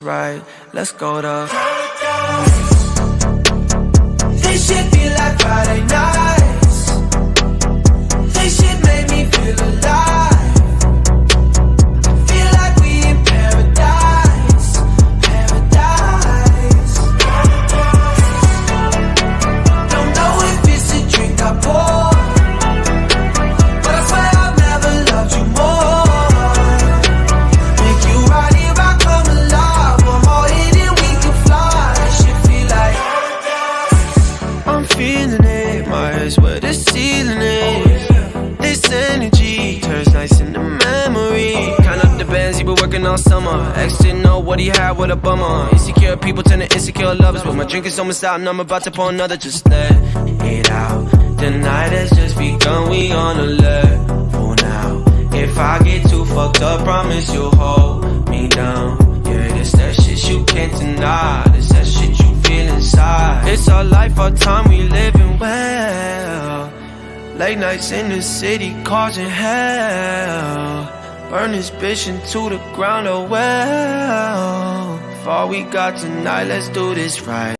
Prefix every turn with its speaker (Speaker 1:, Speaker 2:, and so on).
Speaker 1: Right, let's go to
Speaker 2: This shit feel like Friday nights. This shit made me feel alive. I feel like we in paradise. Paradise. Don't know if it's a drink I pour, but I swear I've never loved you more. Make you right here, I come alive. One more hit and we can fly. This shit feel like
Speaker 1: I'm feeling it, my head's where the ceiling is. This energy turns nice into memory. Count up the bands he been working all summer. Ex didn't know what he had, what a bummer. Insecure people turn to insecure lovers, but my drink is almost out and I'm about to pour another. Just let it out. The night has just begun, we on alert for now. If I get too fucked up, promise you'll hold me down. Yeah, this that shit you can't deny. This that shit you feel inside. It's our life, our time, we living well. Late nights in the city causing hell. Burn this bitch into the ground, oh well. For all we got tonight, let's do this right.